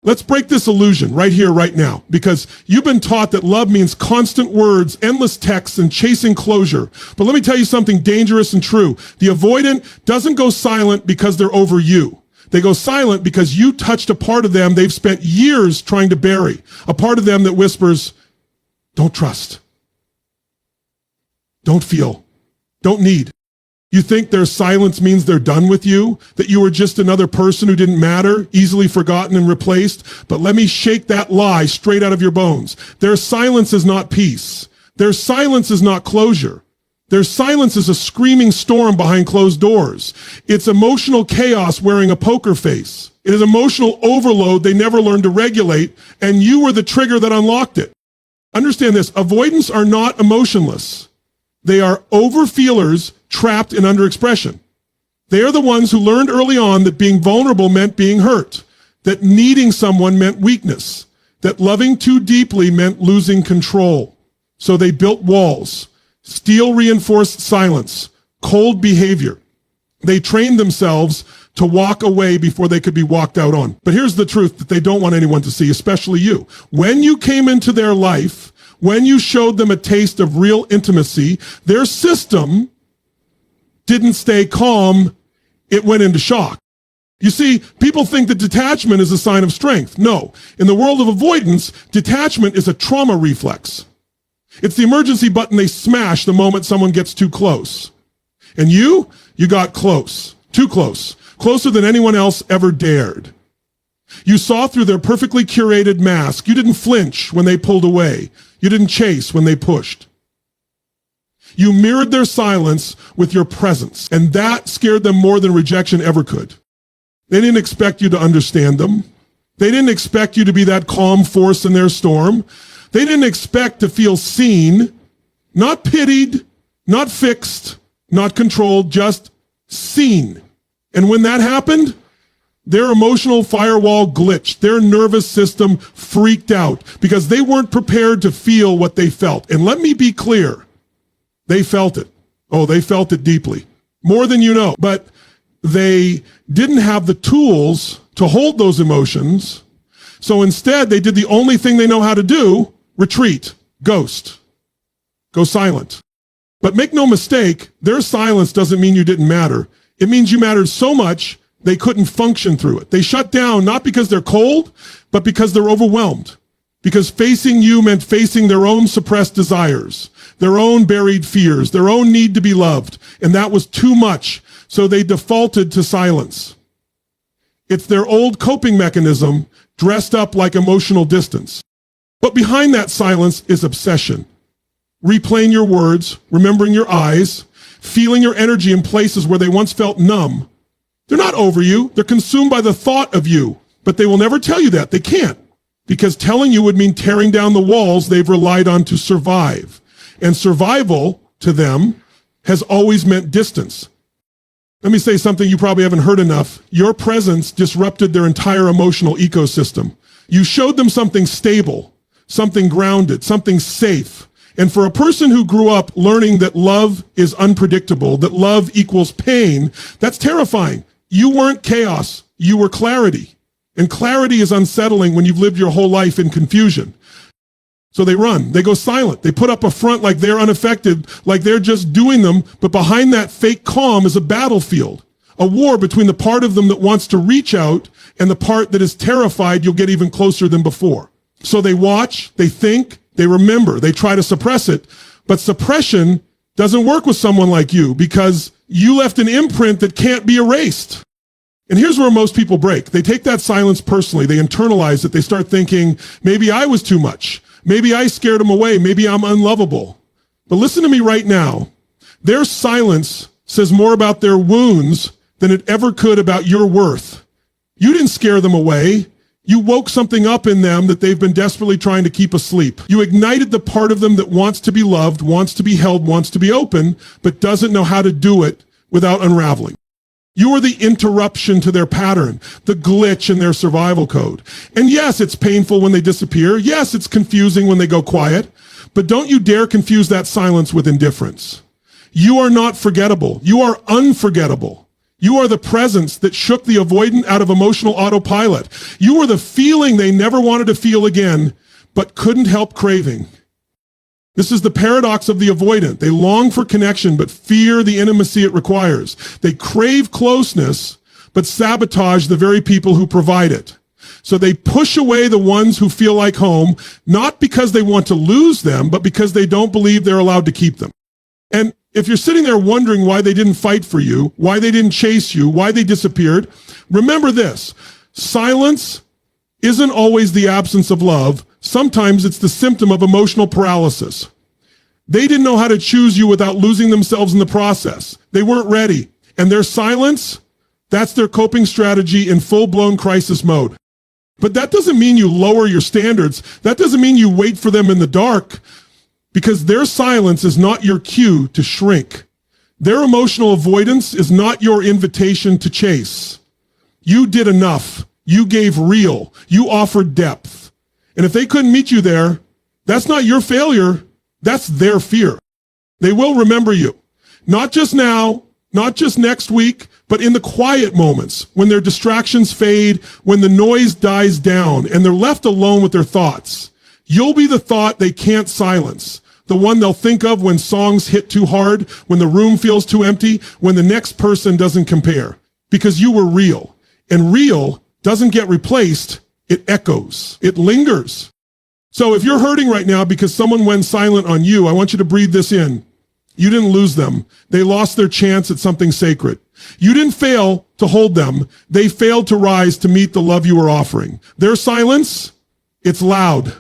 Let's break this illusion right here, right now, because you've been taught that love means constant words, endless texts, and chasing closure. But let me tell you something dangerous and true. The avoidant doesn't go silent because they're over you. They go silent because you touched a part of them they've spent years trying to bury, a part of them that whispers, don't trust, don't feel, don't need. You think their silence means they're done with you, that you were just another person who didn't matter, easily forgotten and replaced? But let me shake that lie straight out of your bones. Their silence is not peace. Their silence is not closure. Their silence is a screaming storm behind closed doors. It's emotional chaos wearing a poker face. It is emotional overload they never learned to regulate, and you were the trigger that unlocked it. Understand this, avoidants are not emotionless. They are overfeelers trapped in underexpression. They are the ones who learned early on that being vulnerable meant being hurt, that needing someone meant weakness, that loving too deeply meant losing control. So they built walls, steel-reinforced silence, cold behavior. They trained themselves to walk away before they could be walked out on. But here's the truth that they don't want anyone to see, especially you. When you came into their life, when you showed them a taste of real intimacy, their system didn't stay calm, it went into shock. You see, people think that detachment is a sign of strength. No. In the world of avoidance, detachment is a trauma reflex. It's the emergency button they smash the moment someone gets too close. And you got close, too close, closer than anyone else ever dared. You saw through their perfectly curated mask. You didn't flinch when they pulled away. You didn't chase when they pushed. You mirrored their silence with your presence, and that scared them more than rejection ever could. They didn't expect you to understand them. They didn't expect you to be that calm force in their storm. They didn't expect to feel seen, not pitied, not fixed, not controlled, just seen. And when that happened, their emotional firewall glitched. Their nervous system freaked out because they weren't prepared to feel what they felt. And let me be clear, they felt it. Oh, they felt it deeply, more than you know. But they didn't have the tools to hold those emotions. So instead, they did the only thing they know how to do, retreat, ghost, go silent. But make no mistake, their silence doesn't mean you didn't matter. It means you mattered so much they couldn't function through it. They shut down not because they're cold, but because they're overwhelmed. Because facing you meant facing their own suppressed desires, their own buried fears, their own need to be loved. And that was too much. So they defaulted to silence. It's their old coping mechanism dressed up like emotional distance. But behind that silence is obsession. Replaying your words, remembering your eyes, feeling your energy in places where they once felt numb. They're not over you. They're consumed by the thought of you. But they will never tell you that. They can't. Because telling you would mean tearing down the walls they've relied on to survive. And survival, to them, has always meant distance. Let me say something you probably haven't heard enough. Your presence disrupted their entire emotional ecosystem. You showed them something stable, something grounded, something safe. And for a person who grew up learning that love is unpredictable, that love equals pain, that's terrifying. You weren't chaos. You were clarity. And clarity is unsettling when you've lived your whole life in confusion. So they run, they go silent, they put up a front like they're unaffected, like they're just doing them, but behind that fake calm is a battlefield, a war between the part of them that wants to reach out and the part that is terrified you'll get even closer than before. So they watch, they think, they remember, they try to suppress it, but suppression doesn't work with someone like you because you left an imprint that can't be erased. And here's where most people break. They take that silence personally. They internalize it. They start thinking, maybe I was too much. Maybe I scared them away. Maybe I'm unlovable. But listen to me right now. Their silence says more about their wounds than it ever could about your worth. You didn't scare them away. You woke something up in them that they've been desperately trying to keep asleep. You ignited the part of them that wants to be loved, wants to be held, wants to be open, but doesn't know how to do it without unraveling. You are the interruption to their pattern, the glitch in their survival code. And yes, it's painful when they disappear. Yes, it's confusing when they go quiet. But don't you dare confuse that silence with indifference. You are not forgettable. You are unforgettable. You are the presence that shook the avoidant out of emotional autopilot. You are the feeling they never wanted to feel again, but couldn't help craving. This is the paradox of the avoidant. They long for connection, but fear the intimacy it requires. They crave closeness, but sabotage the very people who provide it. So they push away the ones who feel like home, not because they want to lose them, but because they don't believe they're allowed to keep them. And if you're sitting there wondering why they didn't fight for you, why they didn't chase you, why they disappeared, remember this: silence isn't always the absence of love. Sometimes it's the symptom of emotional paralysis. They didn't know how to choose you without losing themselves in the process. They weren't ready. And their silence, that's their coping strategy in full-blown crisis mode. But that doesn't mean you lower your standards. That doesn't mean you wait for them in the dark, because their silence is not your cue to shrink. Their emotional avoidance is not your invitation to chase. You did enough. You gave real. You offered depth. And if they couldn't meet you there, that's not your failure. That's their fear. They will remember you. Not just now, not just next week, but in the quiet moments, when their distractions fade, when the noise dies down, and they're left alone with their thoughts. You'll be the thought they can't silence, the one they'll think of when songs hit too hard, when the room feels too empty, when the next person doesn't compare. Because you were real. And real doesn't get replaced, it echoes, it lingers. So if you're hurting right now because someone went silent on you, I want you to breathe this in. You didn't lose them. They lost their chance at something sacred. You didn't fail to hold them. They failed to rise to meet the love you were offering. Their silence, it's loud.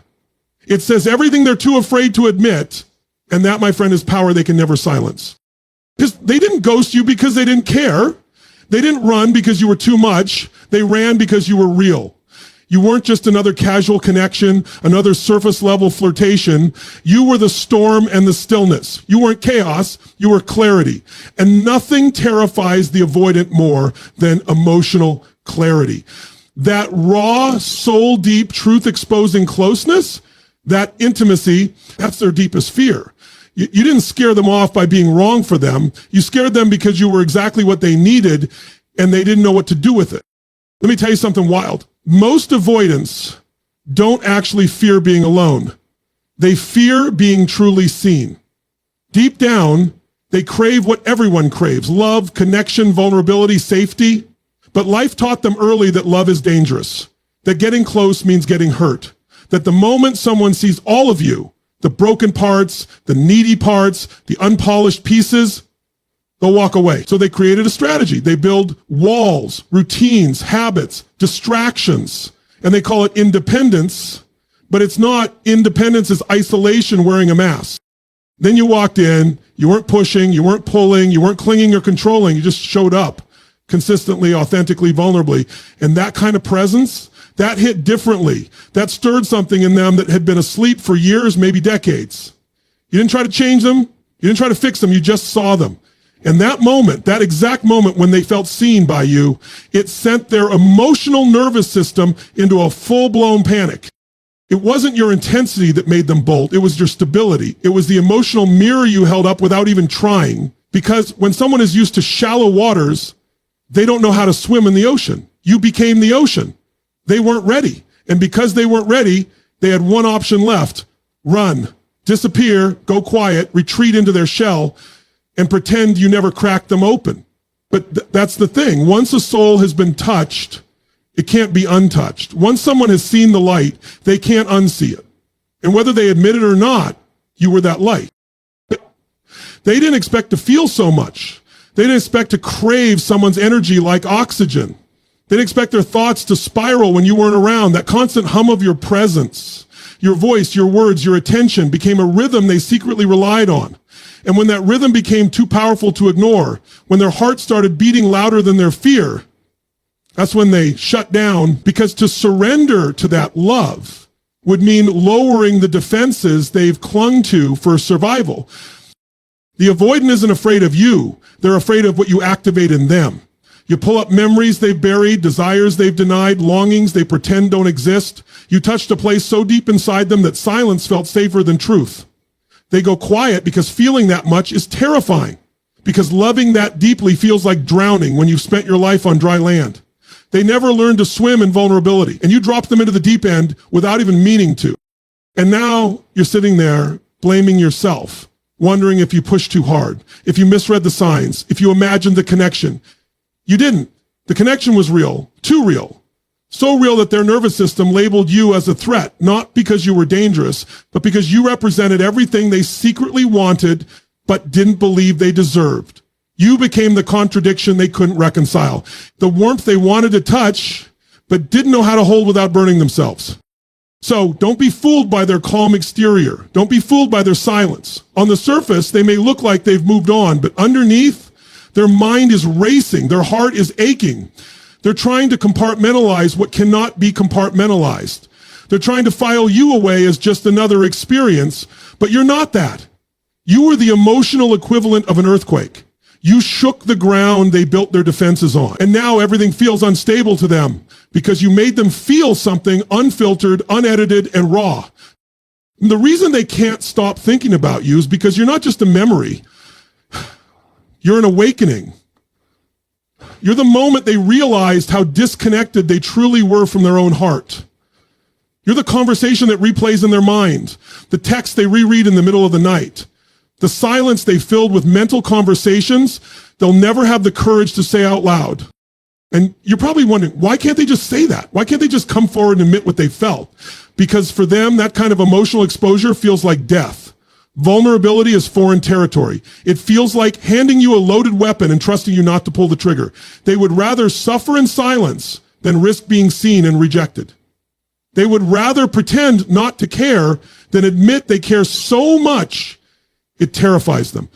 It says everything they're too afraid to admit, and that, my friend, is power they can never silence. Because they didn't ghost you because they didn't care. They didn't run because you were too much. They ran because you were real. You weren't just another casual connection, another surface level flirtation. You were the storm and the stillness. You weren't chaos, you were clarity. And nothing terrifies the avoidant more than emotional clarity. That raw, soul deep, truth exposing closeness, that intimacy, that's their deepest fear. You didn't scare them off by being wrong for them. You scared them because you were exactly what they needed and they didn't know what to do with it. Let me tell you something wild. Most avoidants don't actually fear being alone. They fear being truly seen. Deep down, they crave what everyone craves: love, connection, vulnerability, safety. But life taught them early that love is dangerous, that getting close means getting hurt, that the moment someone sees all of you, the broken parts, the needy parts, the unpolished pieces, they'll walk away. So they created a strategy. They build walls, routines, habits, distractions, and they call it independence, but it's not. Independence is isolation wearing a mask. Then you walked in, you weren't pushing, you weren't pulling, you weren't clinging or controlling, you just showed up consistently, authentically, vulnerably. And that kind of presence, that hit differently. That stirred something in them that had been asleep for years, maybe decades. You didn't try to change them. You didn't try to fix them. You just saw them. And that moment, that exact moment when they felt seen by you, it sent their emotional nervous system into a full-blown panic. It wasn't your intensity that made them bolt. It was your stability. It was the emotional mirror you held up without even trying. Because when someone is used to shallow waters, they don't know how to swim in the ocean. You became the ocean. They weren't ready. And because they weren't ready, they had one option left: run, disappear, go quiet, retreat into their shell, and pretend you never cracked them open. But that's the thing. Once a soul has been touched, it can't be untouched. Once someone has seen the light, they can't unsee it. And whether they admit it or not, you were that light. They didn't expect to feel so much. They didn't expect to crave someone's energy like oxygen. They didn't expect their thoughts to spiral when you weren't around. That constant hum of your presence, your voice, your words, your attention became a rhythm they secretly relied on. And when that rhythm became too powerful to ignore, when their heart started beating louder than their fear, that's when they shut down, because to surrender to that love would mean lowering the defenses they've clung to for survival. The avoidant isn't afraid of you. They're afraid of what you activate in them. You pull up memories they've buried, desires they've denied, longings they pretend don't exist. You touched a place so deep inside them that silence felt safer than truth. They go quiet because feeling that much is terrifying. because loving that deeply feels like drowning when you've spent your life on dry land. They never learned to swim in vulnerability, and you dropped them into the deep end without even meaning to. And now you're sitting there blaming yourself, wondering if you pushed too hard, if you misread the signs, if you imagined the connection. You didn't. The connection was real, too real. So real that their nervous system labeled you as a threat, not because you were dangerous, but because you represented everything they secretly wanted but didn't believe they deserved. You became the contradiction they couldn't reconcile, the warmth they wanted to touch but didn't know how to hold without burning themselves. So don't be fooled by their calm exterior. Don't be fooled by their silence. On the surface, they may look like they've moved on, but underneath, their mind is racing. Their heart is aching. They're trying to compartmentalize what cannot be compartmentalized. They're trying to file you away as just another experience, but you're not that. You were the emotional equivalent of an earthquake. You shook the ground they built their defenses on. And now everything feels unstable to them because you made them feel something unfiltered, unedited, and raw. And the reason they can't stop thinking about you is because you're not just a memory. You're an awakening. You're the moment they realized how disconnected they truly were from their own heart. You're the conversation that replays in their mind, the text they reread in the middle of the night, the silence they filled with mental conversations they'll never have the courage to say out loud. And you're probably wondering, why can't they just say that? Why can't they just come forward and admit what they felt? Because for them, that kind of emotional exposure feels like death. Vulnerability is foreign territory. It feels like handing you a loaded weapon and trusting you not to pull the trigger. They would rather suffer in silence than risk being seen and rejected. They would rather pretend not to care than admit they care so much it terrifies them.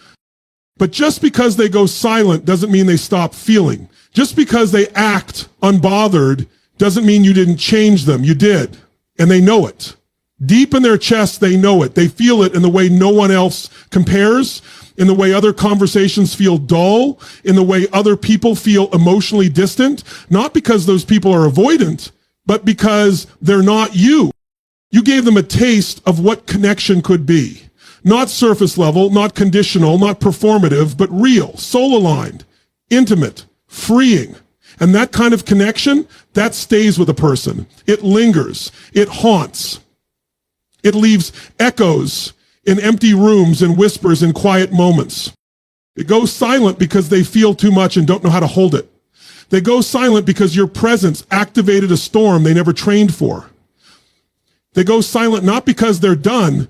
But just because they go silent doesn't mean they stop feeling. Just because they act unbothered doesn't mean you didn't change them. You did. And they know it. Deep in their chest, they know it. They feel it in the way no one else compares, in the way other conversations feel dull, in the way other people feel emotionally distant, not because those people are avoidant, but because they're not you. You gave them a taste of what connection could be. Not surface level, not conditional, not performative, but real, soul-aligned, intimate, freeing. And that kind of connection, that stays with a person. It lingers. It haunts. It leaves echoes in empty rooms and whispers in quiet moments. It goes silent because they feel too much and don't know how to hold it. They go silent because your presence activated a storm they never trained for. They go silent not because they're done,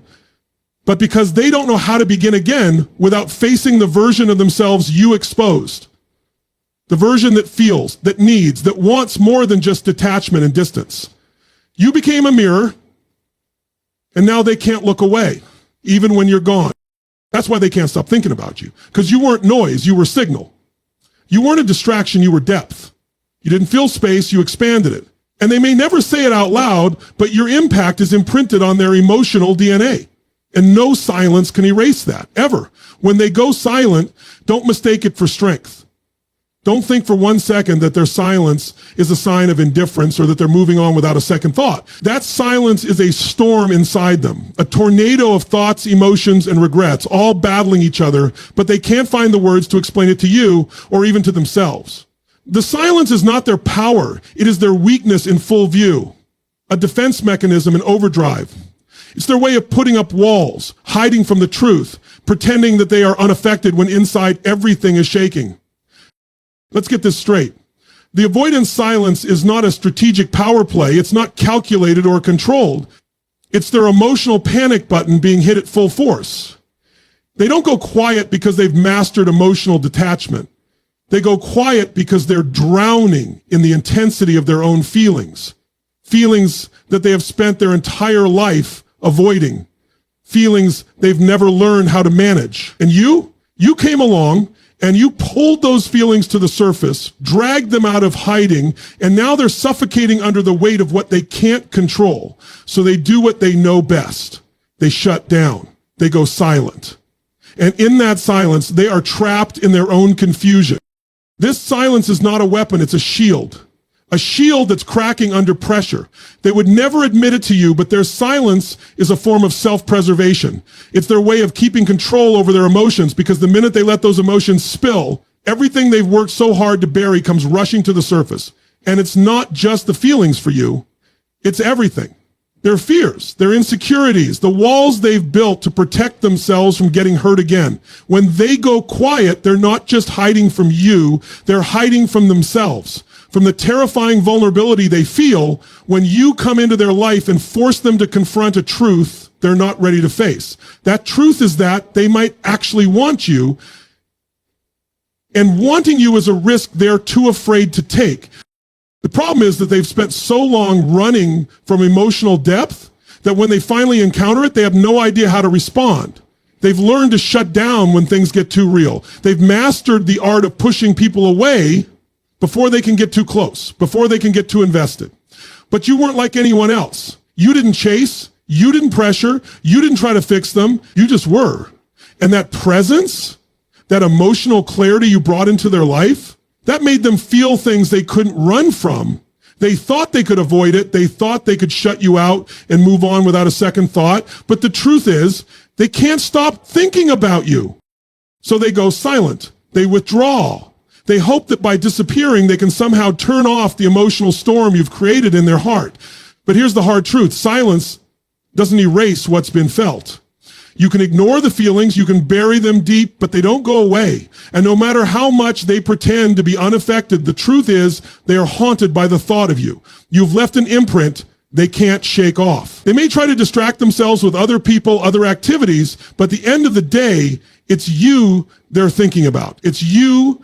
but because they don't know how to begin again without facing the version of themselves you exposed. The version that feels, that needs, that wants more than just detachment and distance. You became a mirror, and now they can't look away, even when you're gone. That's why they can't stop thinking about you, because you weren't noise, you were signal. You weren't a distraction, you were depth. You didn't fill space, you expanded it. And they may never say it out loud, but your impact is imprinted on their emotional DNA. And no silence can erase that, ever. When they go silent, don't mistake it for strength. Don't think for 1 second that their silence is a sign of indifference or that they're moving on without a second thought. That silence is a storm inside them, a tornado of thoughts, emotions, and regrets, all battling each other, but they can't find the words to explain it to you or even to themselves. The silence is not their power. It is their weakness in full view, a defense mechanism in overdrive. It's their way of putting up walls, hiding from the truth, pretending that they are unaffected when inside everything is shaking. Let's get this straight. The avoidance silence is not a strategic power play. It's not calculated or controlled. It's their emotional panic button being hit at full force. They don't go quiet because they've mastered emotional detachment. They go quiet because they're drowning in the intensity of their own feelings. Feelings that they have spent their entire life avoiding. Feelings they've never learned how to manage. And you came along and you pulled those feelings to the surface, dragged them out of hiding, and now they're suffocating under the weight of what they can't control. So they do what they know best. They shut down. They go silent. And in that silence, they are trapped in their own confusion. This silence is not a weapon, it's a shield. a shield that's cracking under pressure. They would never admit it to you, but their silence is a form of self-preservation. It's their way of keeping control over their emotions, because the minute they let those emotions spill, everything they've worked so hard to bury comes rushing to the surface. And it's not just the feelings for you, it's everything. Their fears, their insecurities, the walls they've built to protect themselves from getting hurt again. When they go quiet, they're not just hiding from you, they're hiding from themselves, from the terrifying vulnerability they feel when you come into their life and force them to confront a truth they're not ready to face. That truth is that they might actually want you, and wanting you is a risk they're too afraid to take. The problem is that they've spent so long running from emotional depth that when they finally encounter it, they have no idea how to respond. They've learned to shut down when things get too real. They've mastered the art of pushing people away before they can get too close, before they can get too invested. But you weren't like anyone else. You didn't chase, you didn't pressure, you didn't try to fix them, you just were. And that presence, that emotional clarity you brought into their life, that made them feel things they couldn't run from. They thought they could avoid it. They thought they could shut you out and move on without a second thought. But the truth is, they can't stop thinking about you. So they go silent. They withdraw. They hope that by disappearing, they can somehow turn off the emotional storm you've created in their heart. But here's the hard truth. Silence doesn't erase what's been felt. You can ignore the feelings, you can bury them deep, but they don't go away. And no matter how much they pretend to be unaffected, the truth is they are haunted by the thought of you. You've left an imprint they can't shake off. They may try to distract themselves with other people, other activities, but at the end of the day, it's you they're thinking about. It's you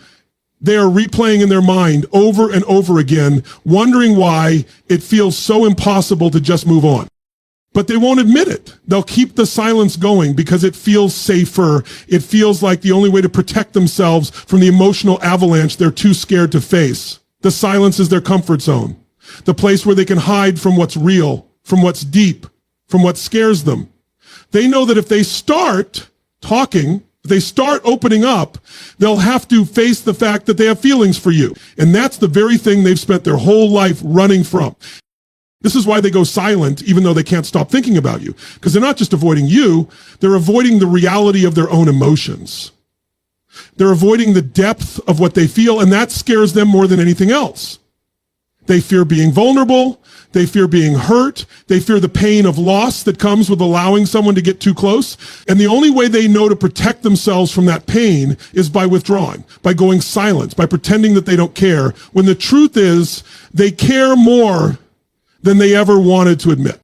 they are replaying in their mind over and over again, wondering why it feels so impossible to just move on. But they won't admit it. They'll keep the silence going because it feels safer. It feels like the only way to protect themselves from the emotional avalanche they're too scared to face. The silence is their comfort zone, the place where they can hide from what's real, from what's deep, from what scares them. They know that if they start talking, if they start opening up, they'll have to face the fact that they have feelings for you. And that's the very thing they've spent their whole life running from. This is why they go silent, even though they can't stop thinking about you. Because they're not just avoiding you, they're avoiding the reality of their own emotions. They're avoiding the depth of what they feel, and that scares them more than anything else. They fear being vulnerable. They fear being hurt. They fear the pain of loss that comes with allowing someone to get too close. And the only way they know to protect themselves from that pain is by withdrawing, by going silent, by pretending that they don't care, when the truth is they care more than they ever wanted to admit.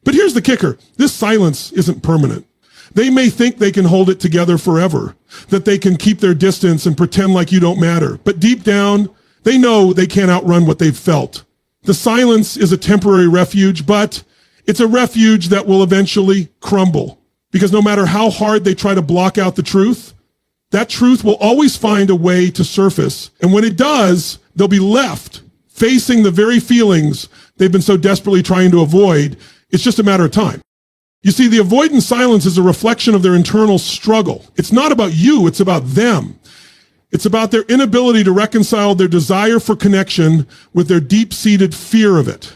But here's the kicker. This silence isn't permanent. They may think they can hold it together forever, that they can keep their distance and pretend like you don't matter. But deep down, they know they can't outrun what they've felt. The silence is a temporary refuge, but it's a refuge that will eventually crumble. Because no matter how hard they try to block out the truth, that truth will always find a way to surface. And when it does, they'll be left facing the very feelings they've been so desperately trying to avoid. It's just a matter of time. You see, the avoidant silence is a reflection of their internal struggle. It's not about you, it's about them. It's about their inability to reconcile their desire for connection with their deep-seated fear of it.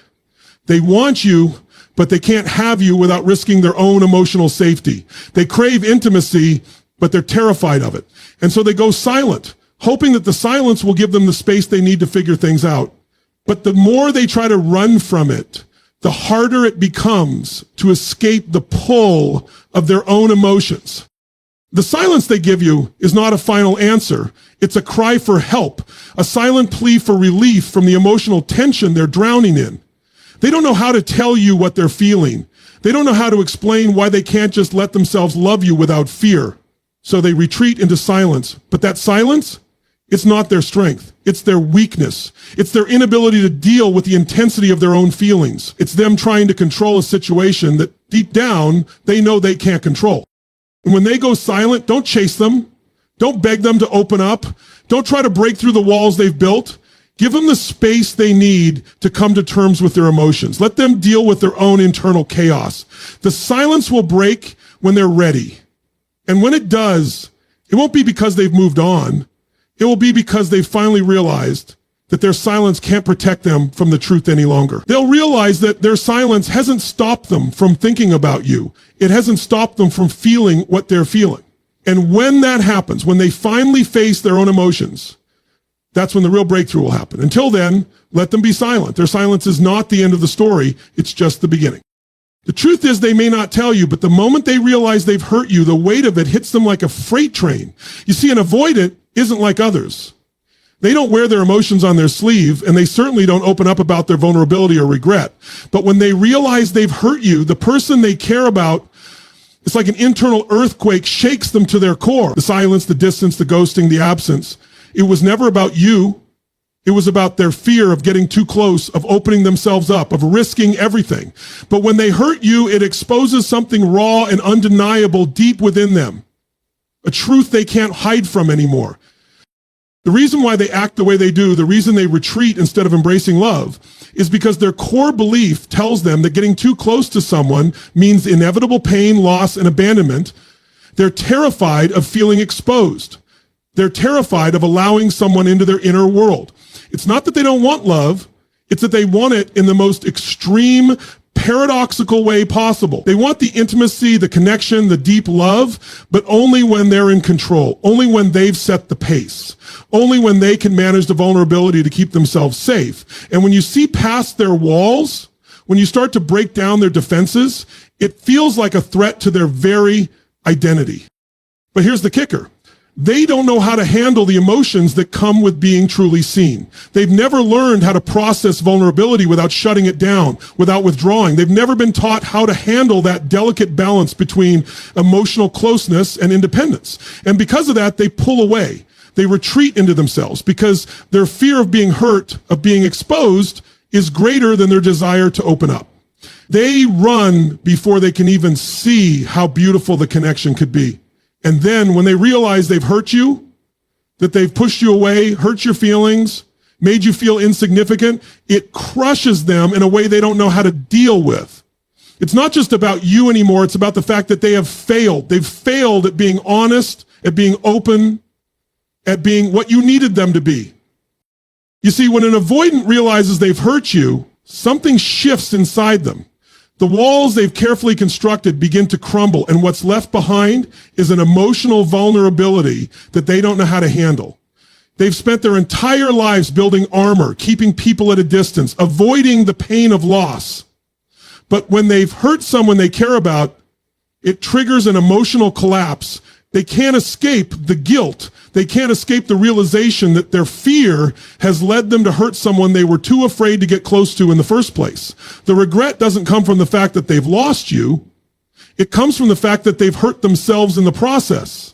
They want you, but they can't have you without risking their own emotional safety. They crave intimacy, but they're terrified of it. And so they go silent, hoping that the silence will give them the space they need to figure things out. But the more they try to run from it, the harder it becomes to escape the pull of their own emotions. The silence they give you is not a final answer. It's a cry for help, a silent plea for relief from the emotional tension they're drowning in. They don't know how to tell you what they're feeling. They don't know how to explain why they can't just let themselves love you without fear. So they retreat into silence. But that silence, it's not their strength. It's their weakness. It's their inability to deal with the intensity of their own feelings. It's them trying to control a situation that deep down they know they can't control. And when they go silent, don't chase them. Don't beg them to open up. Don't try to break through the walls they've built. Give them the space they need to come to terms with their emotions. Let them deal with their own internal chaos. The silence will break when they're ready. And when it does, it won't be because they've moved on. It will be because they've finally realized that their silence can't protect them from the truth any longer. They'll realize that their silence hasn't stopped them from thinking about you. It hasn't stopped them from feeling what they're feeling. And when that happens, when they finally face their own emotions, that's when the real breakthrough will happen. Until then, let them be silent. Their silence is not the end of the story. It's just the beginning. The truth is they may not tell you, but the moment they realize they've hurt you, the weight of it hits them like a freight train. You see, an avoidant isn't like others. They don't wear their emotions on their sleeve, and they certainly don't open up about their vulnerability or regret. But when they realize they've hurt you, the person they care about, it's like an internal earthquake shakes them to their core. The silence, the distance, the ghosting, the absence. It was never about you. It was about their fear of getting too close, of opening themselves up, of risking everything. But when they hurt you, it exposes something raw and undeniable deep within them, a truth they can't hide from anymore. The reason why they act the way they do, the reason they retreat instead of embracing love, is because their core belief tells them that getting too close to someone means inevitable pain, loss, and abandonment. They're terrified of feeling exposed. They're terrified of allowing someone into their inner world. It's not that they don't want love. It's that they want it in the most extreme, paradoxical way possible. They want the intimacy, the connection, the deep love, but only when they're in control, only when they've set the pace, only when they can manage the vulnerability to keep themselves safe. And when you see past their walls, when you start to break down their defenses, it feels like a threat to their very identity. But here's the kicker. They don't know how to handle the emotions that come with being truly seen. They've never learned how to process vulnerability without shutting it down, without withdrawing. They've never been taught how to handle that delicate balance between emotional closeness and independence. And because of that, they pull away. They retreat into themselves because their fear of being hurt, of being exposed, is greater than their desire to open up. They run before they can even see how beautiful the connection could be. And then when they realize they've hurt you, that they've pushed you away, hurt your feelings, made you feel insignificant, it crushes them in a way they don't know how to deal with. It's not just about you anymore. It's about the fact that they have failed. They've failed at being honest, at being open, at being what you needed them to be. You see, when an avoidant realizes they've hurt you, something shifts inside them. The walls they've carefully constructed begin to crumble, and what's left behind is an emotional vulnerability that they don't know how to handle. They've spent their entire lives building armor, keeping people at a distance, avoiding the pain of loss. But when they've hurt someone they care about, it triggers an emotional collapse. They can't escape the guilt. They can't escape the realization that their fear has led them to hurt someone they were too afraid to get close to in the first place. The regret doesn't come from the fact that they've lost you. It comes from the fact that they've hurt themselves in the process.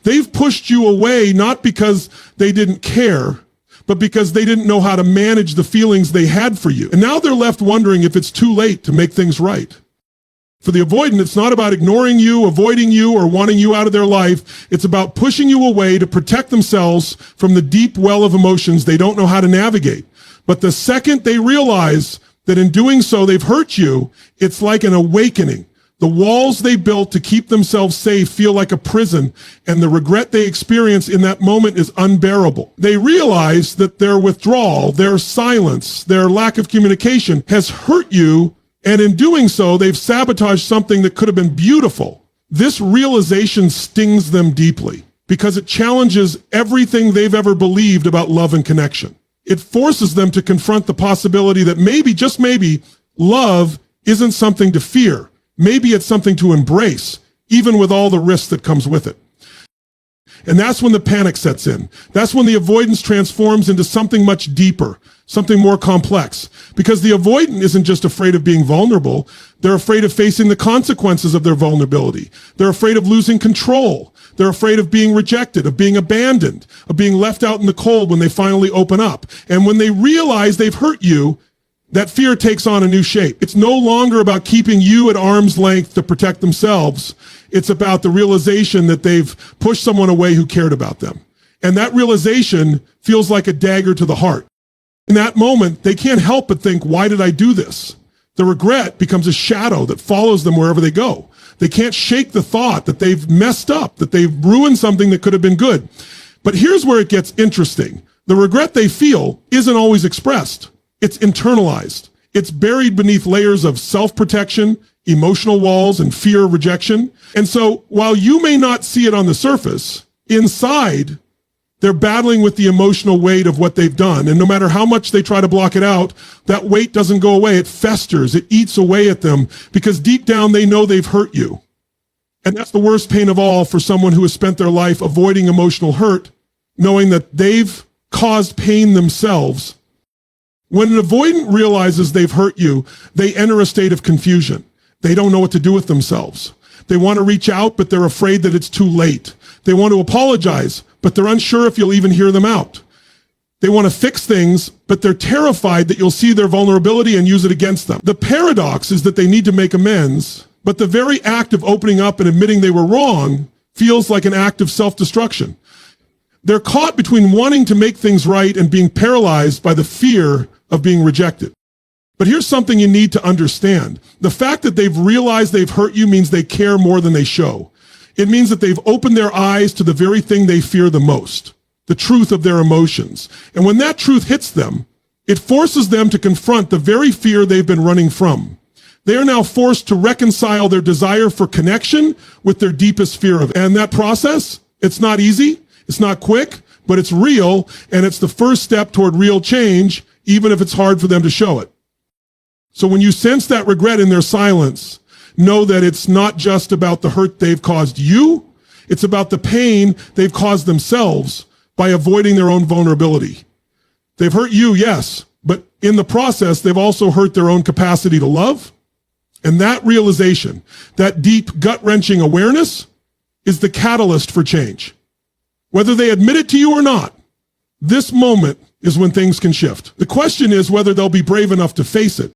They've pushed you away not because they didn't care, but because they didn't know how to manage the feelings they had for you. And now they're left wondering if it's too late to make things right. For the avoidant, it's not about ignoring you, avoiding you, or wanting you out of their life. It's about pushing you away to protect themselves from the deep well of emotions they don't know how to navigate. But the second they realize that in doing so they've hurt you, it's like an awakening. The walls they built to keep themselves safe feel like a prison, and the regret they experience in that moment is unbearable. They realize that their withdrawal, their silence, their lack of communication has hurt you. And in doing so, they've sabotaged something that could have been beautiful. This realization stings them deeply because it challenges everything they've ever believed about love and connection. It forces them to confront the possibility that maybe, just maybe, love isn't something to fear. Maybe it's something to embrace, even with all the risk that comes with it. And that's when the panic sets in. That's when the avoidance transforms into something much deeper, something more complex. Because the avoidant isn't just afraid of being vulnerable. They're afraid of facing the consequences of their vulnerability. They're afraid of losing control. They're afraid of being rejected, of being abandoned, of being left out in the cold when they finally open up. And when they realize they've hurt you, that fear takes on a new shape. It's no longer about keeping you at arm's length to protect themselves. It's about the realization that they've pushed someone away who cared about them. And that realization feels like a dagger to the heart. In that moment, they can't help but think, why did I do this? The regret becomes a shadow that follows them wherever they go. They can't shake the thought that they've messed up, that they've ruined something that could have been good. But here's where it gets interesting. The regret they feel isn't always expressed. It's internalized. It's buried beneath layers of self-protection, emotional walls, and fear of rejection. And so while you may not see it on the surface, inside, they're battling with the emotional weight of what they've done. And no matter how much they try to block it out, that weight doesn't go away. It festers. It eats away at them because deep down they know they've hurt you. And that's the worst pain of all for someone who has spent their life avoiding emotional hurt, knowing that they've caused pain themselves. When an avoidant realizes they've hurt you, they enter a state of confusion. They don't know what to do with themselves. They want to reach out, but they're afraid that it's too late. They want to apologize, but they're unsure if you'll even hear them out. They want to fix things, but they're terrified that you'll see their vulnerability and use it against them. The paradox is that they need to make amends, but the very act of opening up and admitting they were wrong feels like an act of self-destruction. They're caught between wanting to make things right and being paralyzed by the fear of being rejected. But here's something you need to understand. The fact that they've realized they've hurt you means they care more than they show. It means that they've opened their eyes to the very thing they fear the most, the truth of their emotions. And when that truth hits them, it forces them to confront the very fear they've been running from. They are now forced to reconcile their desire for connection with their deepest fear of it. And that process, it's not easy, it's not quick, but it's real, and it's the first step toward real change, even if it's hard for them to show it. So when you sense that regret in their silence, know that it's not just about the hurt they've caused you, it's about the pain they've caused themselves by avoiding their own vulnerability. They've hurt you, yes, but in the process, they've also hurt their own capacity to love. And that realization, that deep gut-wrenching awareness, is the catalyst for change. Whether they admit it to you or not, this moment is when things can shift. The question is whether they'll be brave enough to face it